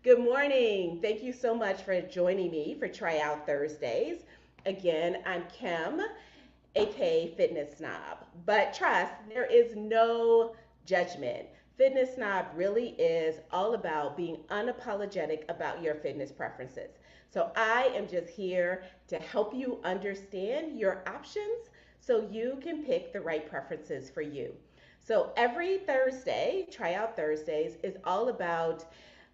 Good morning. Thank you so much for joining me for Tryout Thursdays. Again, I'm Kim, aka Fitness Snob. But trust, there is no judgment. Fitness Snob really is all about being unapologetic about your fitness preferences. So I am just here to help you understand your options so you can pick the right preferences for you. So every Thursday, Tryout Thursdays, is all about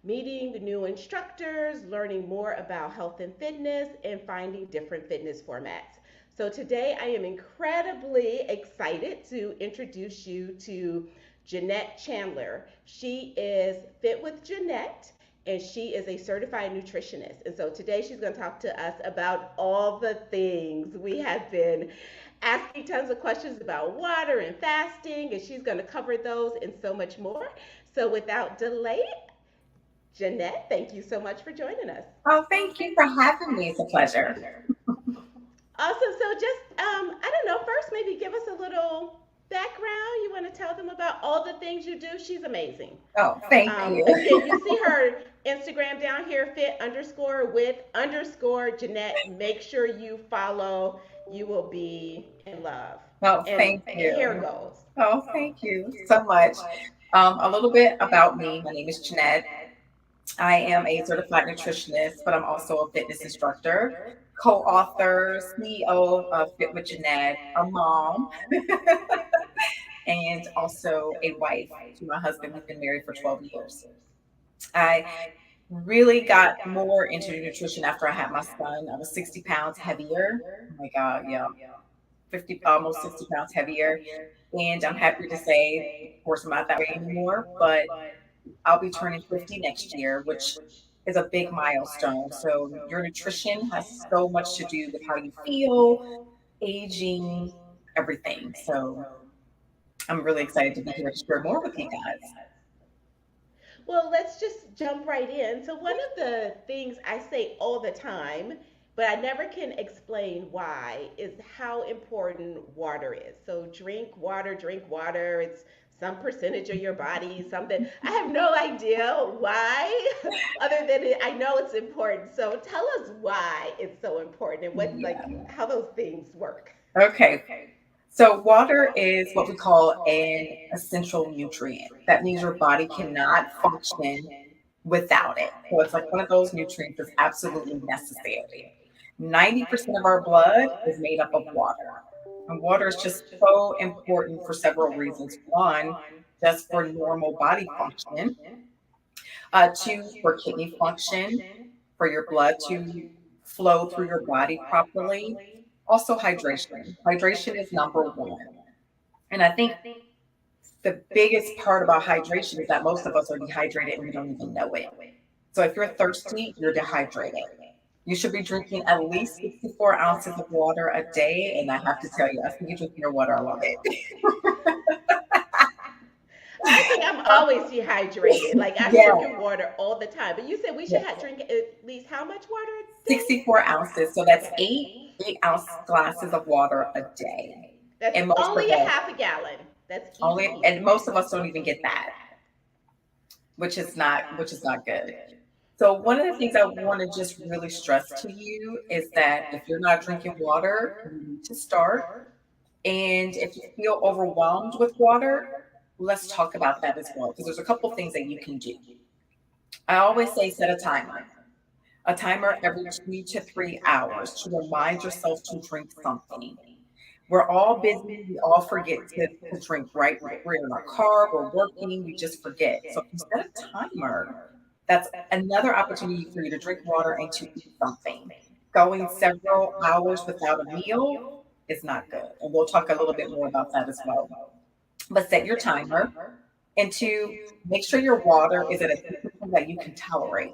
meeting new instructors, learning more about health and fitness, and finding different fitness formats. So today I am incredibly excited to introduce you to Jeanette Chandler. She is Fit with Jeanette, and she is a certified nutritionist. And so today she's going to talk to us about all the things we have been asking tons of questions about water and fasting, and she's going to cover those and so much more. So without delay, Jeanette, thank you so much for joining us. Oh, thank you for having me. It's a pleasure. Awesome. So just I don't know, first maybe give us a little background. You want to tell them about all the things you do? She's amazing. Oh, thank you. Again, you see her Instagram down here, fit underscore with underscore Jeanette. Make sure you follow. You will be in love. Oh, And thank here you. goes. Oh, thank you so much. A little bit about me. My name is Jeanette. I am a certified nutritionist, but I'm also a fitness instructor, co-author, CEO of Fit with Jeanette, a mom, and also a wife to my husband. We've been married for 12 years. I really got more into nutrition after I had my son. I was 60 pounds heavier. Oh my God, yeah, 50, almost 60 pounds heavier. And I'm happy to say, of course, I'm not that way anymore, but I'll be turning 50 next year, which is a big milestone. So your nutrition has so much to do with how you feel, aging, everything. So I'm really excited to be here to share more with you guys. Well, let's just jump right in. So, one of the things I say all the time, but I never can explain why, is how important water is. So, drink water, drink water. It's some percentage of your body, something. I have no idea why, other than I know it's important. So, tell us why it's so important and what, like, Yeah. how those things work. Okay. So water is what we call an essential nutrient. That means your body cannot function without it. So it's like one of those nutrients that's absolutely necessary. 90% of our blood is made up of water. And water is just so important for several reasons. One, just for normal body function. Two, for kidney function, for your blood to flow through your body properly. Also, hydration. Hydration is number one. And I think the biggest part about hydration is that most of us are dehydrated and we don't even know it. So if you're thirsty, you're dehydrated. You should be drinking at least 64 ounces of water a day. And I have to tell you, I see you drinking your water. I love it. I think I'm always dehydrated. Like I'm Yeah, drinking water all the time. But you said we should yeah. drink at least how much water a day? 64 ounces. So that's eight-ounce glasses of water a day. That's And most of only a us half a gallon. That's easy, only, and easy. most of us don't even get that, which is not good. So one of the things I want to just really stress to you is that if you're not drinking water, you need to start. And if you feel overwhelmed with water, let's talk about that as well, because there's a couple things that you can do. I always say set a timer every 2 to 3 hours to remind yourself to drink something. We're all busy. We all forget to drink, right? We're in our car, we're working, we just forget. So if you set a timer, that's another opportunity for you to drink water and to eat something. Going several hours without a meal is not good. And we'll talk a little bit more about that as well. But set your timer and to make sure your water is at a temperature that you can tolerate.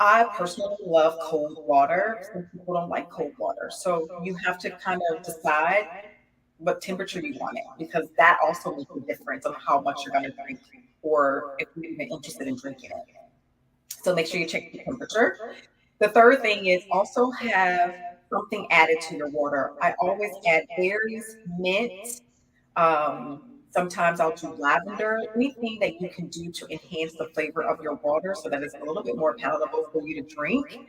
I personally love cold water. Some people don't like cold water. So you have to kind of decide what temperature you want it because that also makes a difference on how much you're going to drink or if you're even interested in drinking it. So make sure you check the temperature. The third thing is also have something added to your water. I always add berries, mint, um, Sometimes I'll do lavender, anything that you can do to enhance the flavor of your water so that it's a little bit more palatable for you to drink.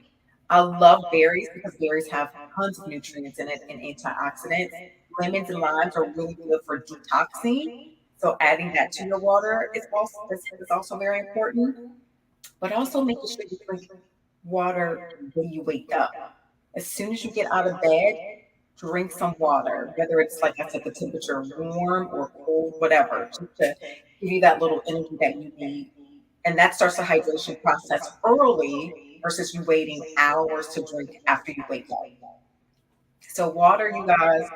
I love berries because berries have tons of nutrients in it and antioxidants. Lemons and limes are really good for detoxing. So adding that to your water is also very important. But also making sure you drink water when you wake up. As soon as you get out of bed, drink some water, whether it's like I said, the temperature warm or cold, whatever, just to give you that little energy that you need. And that starts the hydration process early versus you waiting hours to drink after you wake up. So, water, you guys,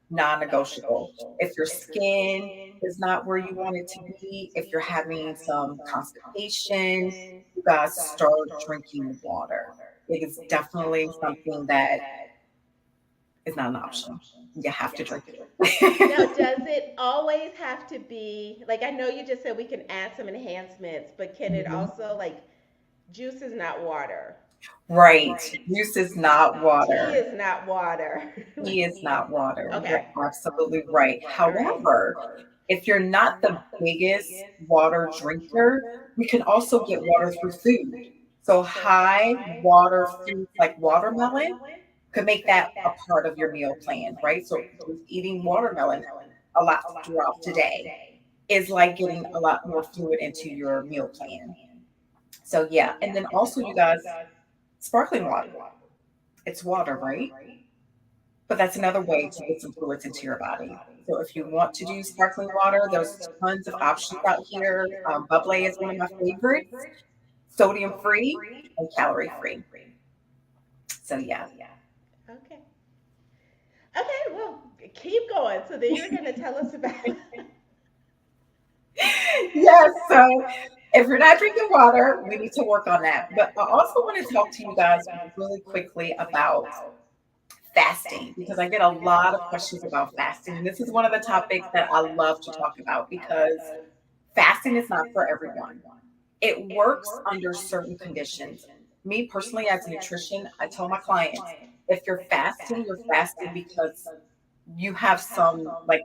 non negotiable. If your skin is not where you want it to be, if you're having some constipation, you guys start drinking water. It is definitely something that is not an option. You have to drink Now, it. does it always have to be like I know you just said we can add some enhancements, but can it Mhm. also like juice is not water, Right. Juice is not tea water. is not water. Tea is not water. You're Okay. absolutely right. All right. However, if you're not the biggest water drinker, we can also get water through food. So high water foods like watermelon could make that a part of your meal plan, right? So just eating watermelon a lot throughout the day is like getting a lot more fluid into your meal plan. So yeah, and then also you guys, sparkling water. It's water, right? But that's another way to get some fluids into your body. So if you want to do sparkling water, there's tons of options out here. Bubble is one of my favorites, sodium free and calorie free. So yeah. Okay. Okay, well, keep going. So then you're going to tell us about Yes. So if you're not drinking water, we need to work on that. But I also want to talk to you guys really quickly about fasting because I get a lot of questions about fasting. And this is one of the topics that I love to talk about because fasting is not for everyone. It works under certain conditions. Me personally, as a nutrition, I tell my clients if you're fasting because you have some like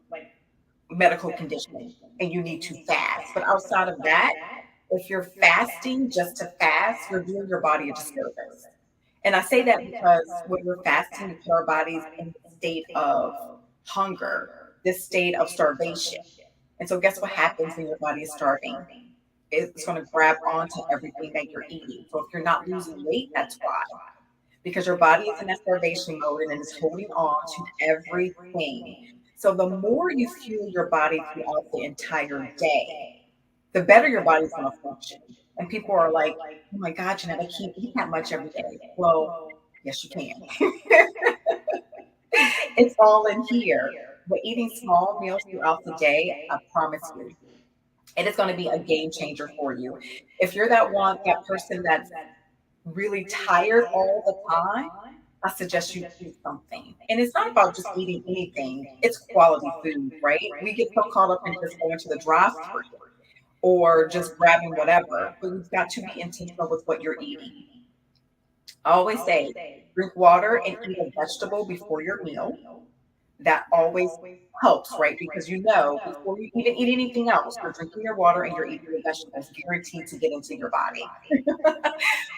medical condition and you need to fast. But outside of that, if you're fasting just to fast, you're doing your body a disservice. And I say that because when we're fasting, we put our bodies in a state of hunger, this state of starvation. And so, guess what happens when your body is starving? It's going to grab onto everything that you're eating. So, if you're not losing weight, that's why. Because your body is in that starvation mode and it's holding on to everything. So, the more you fuel your body throughout the entire day, the better your body's going to function. And people are like, oh my God, Jeanette, I can't eat that much every day. Well, yes, you can. It's all in here. But eating small meals throughout the day, I promise you, it is going to be a game changer for you. If you're that person that's really tired all the time, I suggest you eat something. And it's not about just eating anything, it's quality food, right? We get so caught up in just going to the drive through or just grabbing whatever, but you've got to be intentional with what you're eating. I always say drink water and eat a vegetable before your meal. That always helps, right? Because you know before you even eat anything else, you're drinking your water and you're eating your vegetables guaranteed to get into your body,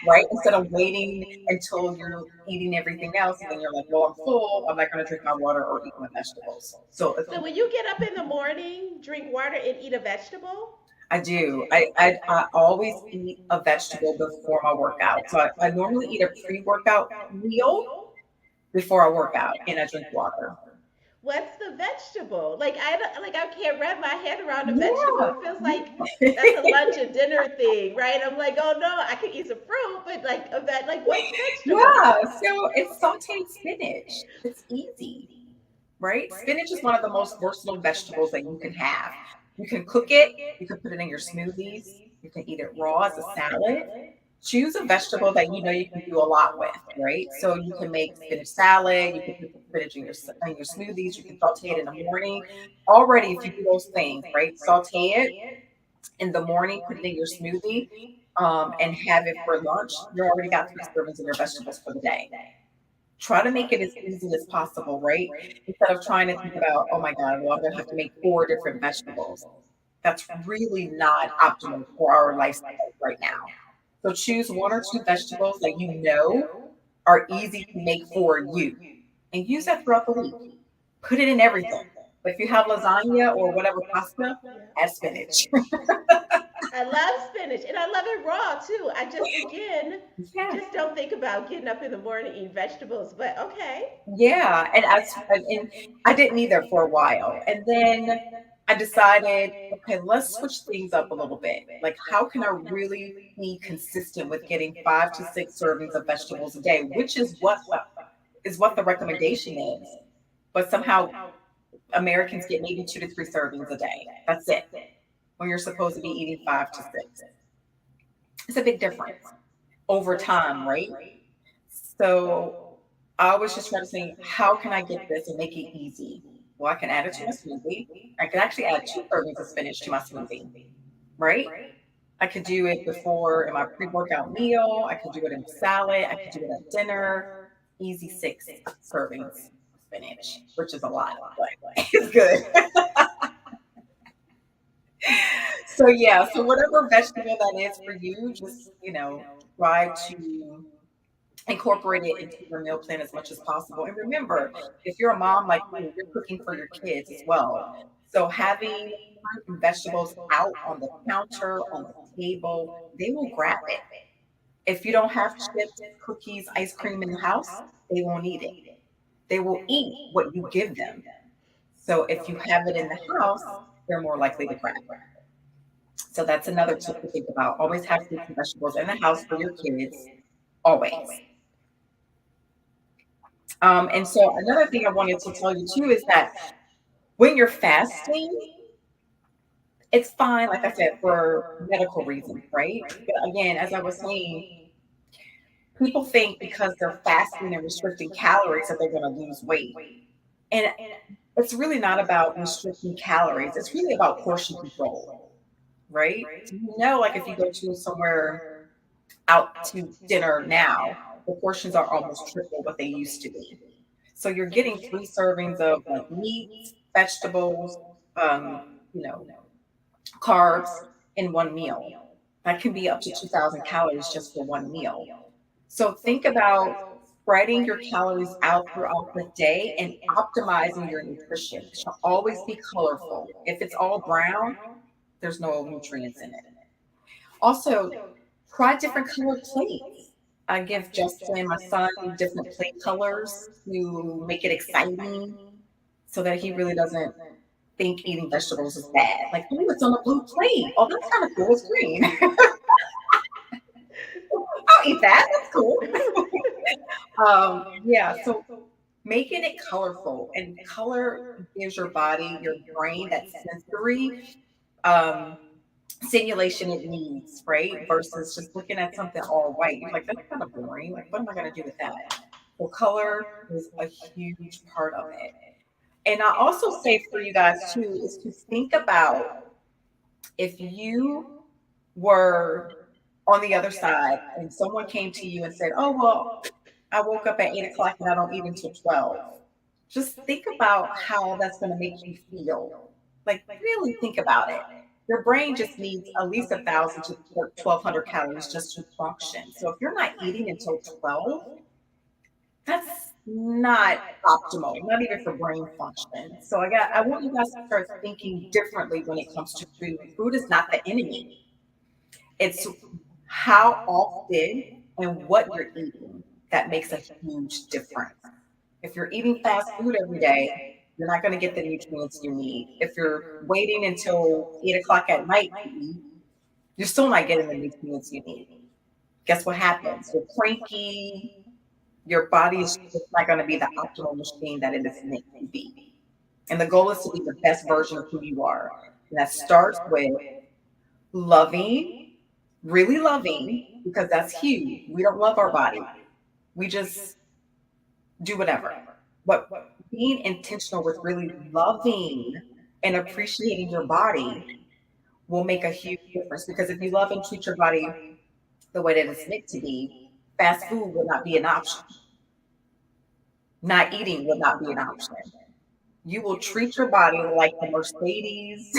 right? Instead of waiting until you're eating everything else and then you're like, well, I'm full, I'm not going to drink my water or eat my vegetables. So it's So when you get up in the morning, drink water and eat a vegetable? I do. I always eat a vegetable before my workout. So I normally eat a pre-workout meal before I work out and I drink water. What's the vegetable? Like I can't wrap my head around a vegetable. Yeah. It feels like that's a lunch and dinner thing, right? I'm like, oh no, I can eat some fruit, but like a like what's the vegetable? Yeah. So it's sauteed spinach. It's easy, right? Spinach is one of the most versatile vegetables that you can have. You can cook it, you can put it in your smoothies, you can eat it raw as a salad. Choose a vegetable that you know you can do a lot with, right? So you can make spinach salad, you can put the spinach in your smoothies, you can saute it in the morning. Already, if you do those things, right? Saute it in the morning, put it in your smoothie, and have it for lunch. You already got three servings of your vegetables for the day. Try to make it as easy as possible, right? Instead of trying to think about, oh my God, well, I'm going to have to make 4 different vegetables. That's really not optimal for our lifestyle right now. So choose 1 or 2 vegetables that you know are easy to make for you and use that throughout the week. Put it in everything. But if you have lasagna or whatever pasta, add spinach. I love spinach and I love it raw too. I just, again, Yeah. just don't think about getting up in the morning eating vegetables, but okay. Yeah, and I didn't either for a while, and then I decided, okay, let's switch things up a little bit. Like, how can I really be consistent with getting 5 to 6 servings of vegetables a day, which is what the recommendation is. But somehow Americans get maybe 2 to 3 servings a day. That's it. When you're supposed to be eating 5 to 6, it's a big difference over time, right? So I was just trying to think, how can I get this and make it easy? Well, I can add it to my smoothie. I can actually add 2 servings of spinach to my smoothie, right? I could do it before in my pre-workout meal. I could do it in a salad. I could do it at dinner. Easy 6 servings of spinach, which is a lot, but it's good. So yeah, so whatever vegetable that is for you, just try to incorporate it into your meal plan as much as possible. And remember, if you're a mom like me, you're cooking for your kids as well. So having fruit and vegetables out on the counter, on the table, they will grab it. If you don't have chips, cookies, ice cream in the house, they won't eat it. They will eat what you give them. So if you have it in the house, they're more likely to grab it. So that's another tip to think about. Always have fruits and vegetables in the house for your kids. Always. And so another thing I wanted to tell you too is that when you're fasting, it's fine, like I said, for medical reasons, right? But again, as I was saying, people think because they're fasting and restricting calories that they're going to lose weight. And it's really not about restricting calories. It's really about portion control, right? So like if you go to somewhere out to dinner now, the portions are almost triple what they used to be. So you're getting 3 servings of like meats, vegetables, um, you know, carbs in one meal. That can be up to 2,000 calories just for one meal. So think about spreading your calories out throughout the day and optimizing your nutrition. It should always be colorful. If it's all brown, there's no nutrients in it. Also, try different colored plates. I give Justin, my son, different plate colors to make it exciting so that he really doesn't think eating vegetables is bad. Like, oh, it's on a blue plate. Oh, that's kind of cool. It's green. I'll eat that. That's cool. Yeah, so making it colorful, and color gives your body, your brain that sensory um, stimulation it needs, right? Versus just looking at something all white. You're like, that's kind of boring. Like, what am I going to do with that? Well, color is a huge part of it. And I also say for you guys too is to think about if you were on the other side and someone came to you and said, oh, well, I woke up at 8 o'clock and I don't eat until 12. Just think about how that's going to make you feel. Like, really think about it. Your brain just needs at least 1,000 to 1,200 calories just to function. So if you're not eating until 12, that's not optimal, not even for brain function. So I want you guys to start thinking differently when it comes to food. Food is not the enemy. It's how often and what you're eating that makes a huge difference. If you're eating fast food every day, you're not going to get the nutrients you need. If you're waiting until 8 o'clock at night to eat, you're still not getting the nutrients you need. Guess what happens? You're cranky. Your body is just not going to be the optimal machine that it is meant to be. And the goal is to be the best version of who you are. And that starts with loving, really loving, because that's huge. We don't love our body. We just do whatever. But being intentional with really loving and appreciating your body will make a huge difference. Because if you love and treat your body the way that it's meant to be, fast food will not be an option. not eating would not be an option. You will treat your body like the Mercedes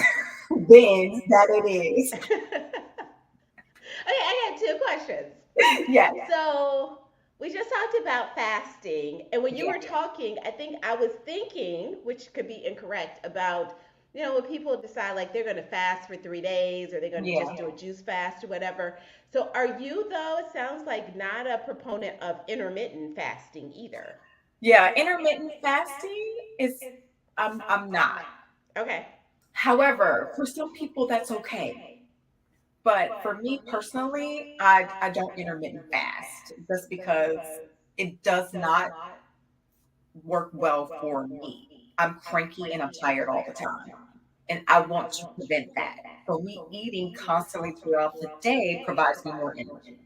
Benz that it is. Okay, I got two questions. Yes. So we just talked about fasting, and when you Yeah. were talking, I think I was thinking, which could be incorrect, about when people decide like they're going to fast for 3 days or they're going to Yeah. just do a juice fast or whatever. So are you though? It sounds like not a proponent of intermittent fasting either. Yeah. Intermittent fasting is, I'm not. Okay. However, for some people, that's okay. But for me personally, I don't intermittent fast just because it does not work well for me. I'm cranky and I'm tired all the time. And I want to prevent that. So me eating constantly throughout the day provides me more energy.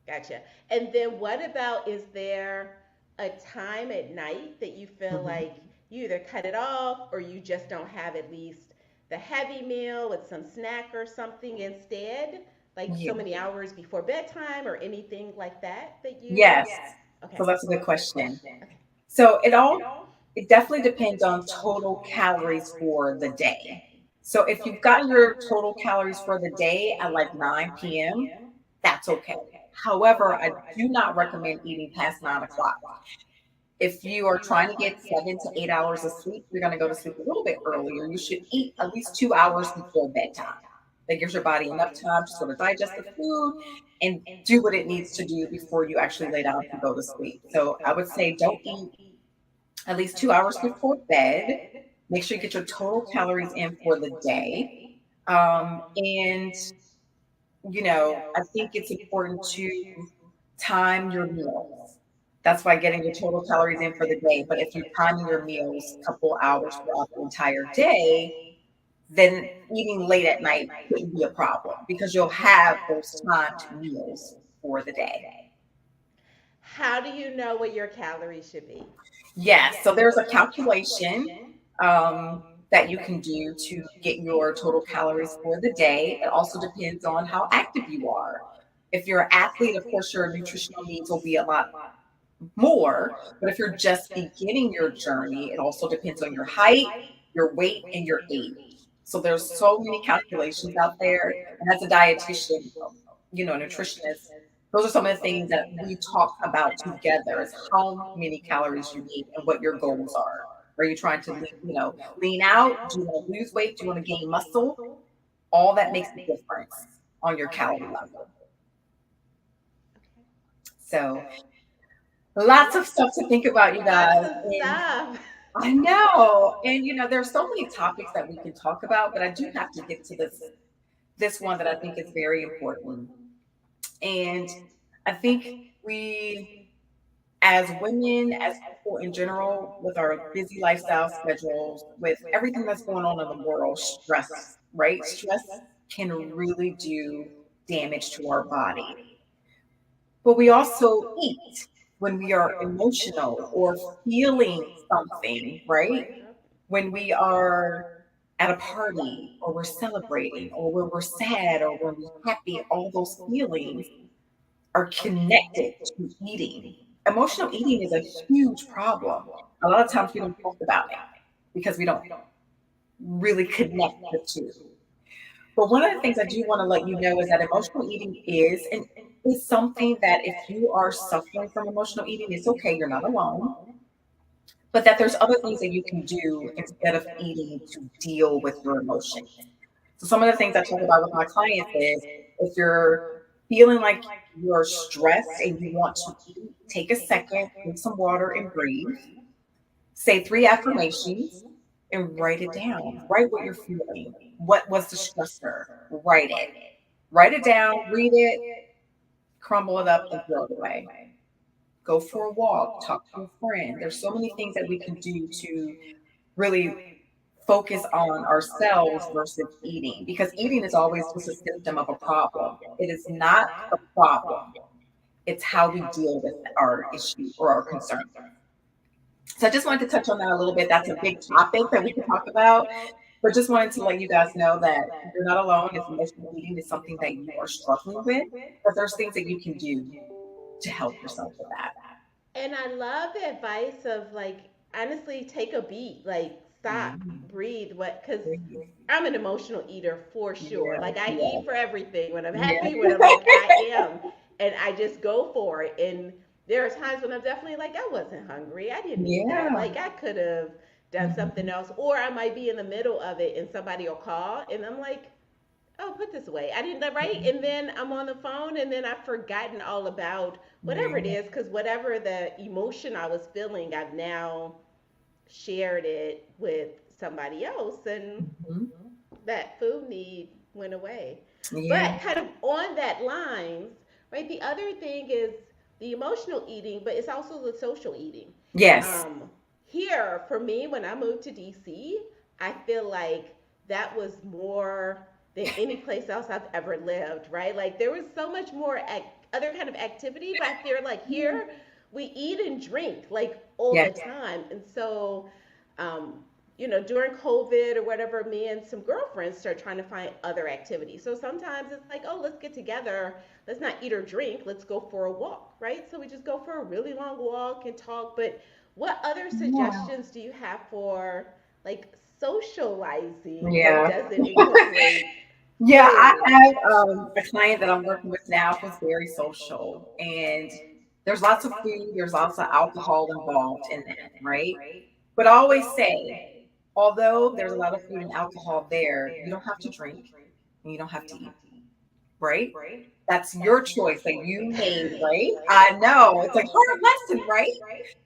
Gotcha. And then what about, is there a time at night that you feel Mhm. like you either cut it off or you just don't have at least the heavy meal with some snack or something instead? Like so Yeah. many hours before bedtime or anything like that that you. Yes. Okay. So that's a good question. Okay. So it definitely depends on total calories for the day. So if you've gotten your total calories for the day at like 9 p.m., that's okay. However, I do not recommend eating past 9 o'clock. If you are trying to get 7 to 8 hours of sleep, you're going to go to sleep a little bit earlier. You should eat at least 2 hours before bedtime. That gives your body enough time to sort of digest the food and do what it needs to do before you actually lay down to go to sleep. So I would say don't eat at least 2 hours before bed. Make sure you get your total calories in for the day. And, I think it's important to time your meals. That's why getting your total calories in for the day. But if you're timing your meals a couple hours throughout the entire day, then eating late at night shouldn't be a problem because you'll have those timed meals for the day. How do you know what your calories should be? Yes, so there's a calculation that you can do to get your total calories for the day. It also depends on how active you are. If you're an athlete, of course, your nutritional needs will be a lot more. But if you're just beginning your journey, it also depends on your height, your weight, and your age. So there's so many calculations out there. And as a dietitian, nutritionist, those are some of the things that we talk about together is how many calories you need and what your goals are. Are you trying to, lean out? Do you want to lose weight? Do you want to gain muscle? All that makes a difference on your calorie level. So lots of stuff to think about, you Lots guys. of And stuff. I know. And there's so many topics that we can talk about, but I do have to get to this one that I think is very important. And I think we as women, as people in general, with our busy lifestyle schedules, with everything that's going on in the world, stress, right? Stress can really do damage to our body. But we also eat when we are emotional or feeling something, right? When we are at a party or we're celebrating or when we're sad or when we're happy, all those feelings are connected to eating. Emotional eating is a huge problem. A lot of times we don't talk about it because we don't really connect the two. But one of the things I do want to let you know is that emotional eating is something that if you are suffering from emotional eating, it's okay, you're not alone. But that there's other things that you can do instead of eating to deal with your emotions. So some of the things I talk about with my clients is if you're feeling like you're stressed and you want to eat, take a second, drink some water and breathe. Say 3 affirmations and write it down. Write what you're feeling. What was the stressor? Write it. Write it down, read it, crumble it up, and throw it away. Go for a walk, talk to a friend. There's so many things that we can do to really focus on ourselves versus eating because eating is always just a symptom of a problem. It is not the problem. It's how we deal with our issue or our concern. So I just wanted to touch on that a little bit. That's a big topic that we can talk about, but just wanted to let you guys know that you're not alone if emotional eating is something that you are struggling with, but there's things that you can do to help yourself with that. And I love the advice of like, honestly, take a beat, like, stop, Mhm. breathe. What? Because Breathe. I'm an emotional eater for sure. Yeah, Like, I yeah, eat for everything. When I'm yeah, happy, when I'm like, I am. And I just go for it. And there are times when I'm definitely like, I wasn't hungry. I didn't need that. yeah. Like, I could have done something Mhm. else. Or I might be in the middle of it and somebody will call and I'm like, oh, put this away. I didn't right. And then I'm on the phone and then I've forgotten all about whatever it Yeah. is because whatever the emotion I was feeling, I've now shared it with somebody else and Mhm. that food need went away. Yeah. But kind of on that lines, right? The other thing is the emotional eating, but it's also the social eating. Yes. Um, Here for me, when I moved to DC, I feel like that was more than any place else I've ever lived, right? Like there was so much more other kind of activity, but I feel like here we eat and drink like all the Yes. time, and so um, during COVID or whatever, me and some girlfriends start trying to find other activities. So sometimes it's like, oh, let's get together. Let's not eat or drink. Let's go for a walk, right? So we just go for a really long walk and talk. But what other Yeah. suggestions do you have for like socializing that Yeah. doesn't incorporate Yeah, I food? have a client that I'm working with now who's very social, and there's lots of food, there's lots of alcohol involved in that, right? But I always say, although there's a lot of food and alcohol there, you don't have to drink and you don't have to eat, right? That's your choice that you made, right? I know it's a hard lesson, right?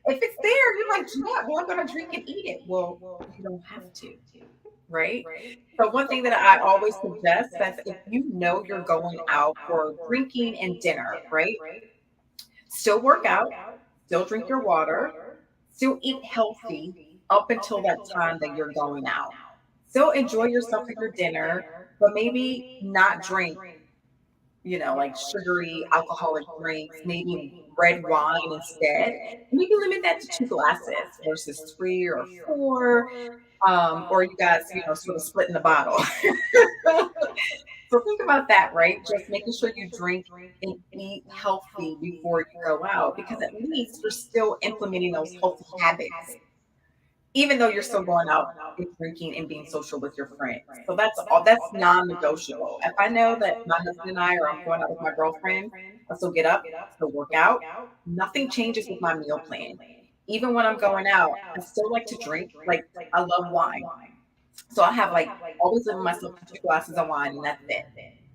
If it's there, you're like, yeah, well, I'm gonna drink and eat it. Well, you don't have to, right? So one thing that I always suggest is if you know you're going out for drinking and dinner, right? Still work out, still drink your water, still eat healthy up until that time that you're going out. Still enjoy yourself at your dinner, but maybe not drink, like sugary alcoholic drinks, maybe red wine instead. Maybe limit that to 2 glasses versus 3 or 4. Or you guys, sort of splitting the bottle. So think about that, right? Just making sure you drink and eat healthy before you go out, because at least you're still implementing those healthy habits, even though you're still going out and drinking and being social with your friends. So that's all, that's non-negotiable. If I know that my husband and I, or I'm going out with my girlfriend, I still get up, still work out. Nothing changes with my meal plan. Even when I'm going out, I still like to drink. Like, I love wine. So I have like always limit myself to 2 glasses of wine and that's it.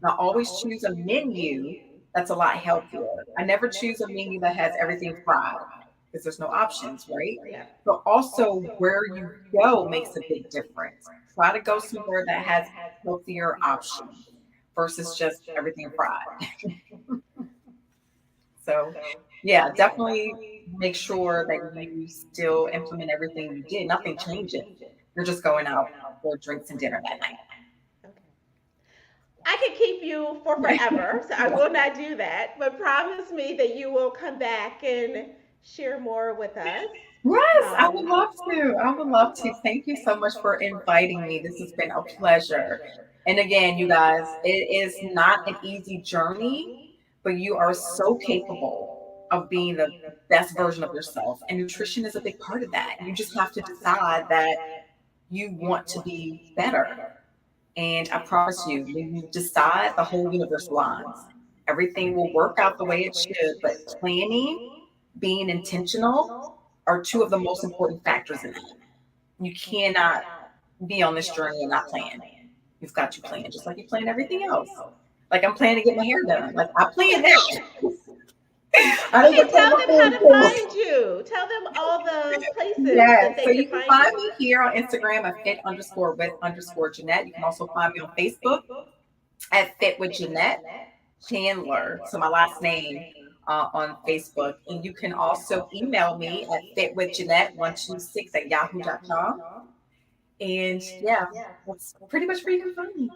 And I always choose a menu that's a lot healthier. I never choose a menu that has everything fried because there's no options, right? Yeah. But also where you go makes a big difference. Try to go somewhere that has healthier options versus just everything fried. So yeah, definitely make sure that you still implement everything you did. Nothing changes. You're just going out for drinks and dinner that Okay. I could keep you for night. forever, so I will not do that. But promise me that you will come back and share more with us. Yes, I would Um, love to. I would love to. Thank you so much for inviting me. This has been a pleasure. And again, you guys, it is not an easy journey, but you are so capable of being the best version of yourself. And nutrition is a big part of that. You just have to decide that you want to be better. And I promise you, when you decide, the whole universe aligns. Everything will work out the way it should, but planning, being intentional are two of the most important factors in that. You cannot be on this journey and not plan. You've got to plan, just like you plan everything else. Like I'm planning to get my hair done. Like I plan that. I need to okay, plan tell my them how food to too. find you. Tell them all the places Yeah, that they so can you can find find you. me here on Instagram at fit_with_Jeanette. You can also find me on Facebook at Fit with Jeanette Chandler. So my last name on Facebook. And you can also email me at fitwithjeanette126 at yahoo.com. And yeah, that's pretty much where you can find me.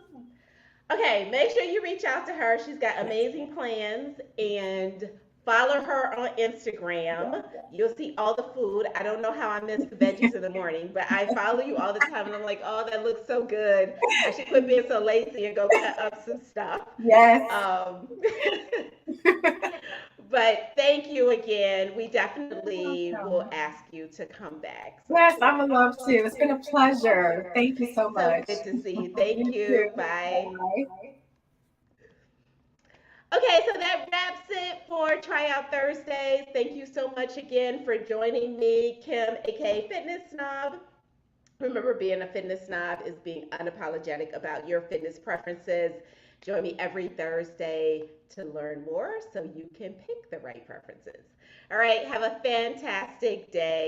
Okay, make sure you reach out to her. She's got Yes. amazing plans and follow her on Instagram. You'll see all the food. I don't know how I miss the veggies in the morning, but I follow you all the time and I'm like, oh, that looks so good. I should quit being so lazy and go cut up some stuff. Yes. Um, But thank you again. We You're definitely will welcome. ask you to come back. So Yes, I would love to. It's been a pleasure. Thank you so so much. good to see you. Thank You too. you. Bye. Bye. Okay, so that wraps it for Tryout Thursdays. Thank you so much again for joining me, Kim, aka Fitness Snob. Remember, being a fitness snob is being unapologetic about your fitness preferences. Join me every Thursday to learn more so you can pick the right preferences. All right, have a fantastic day.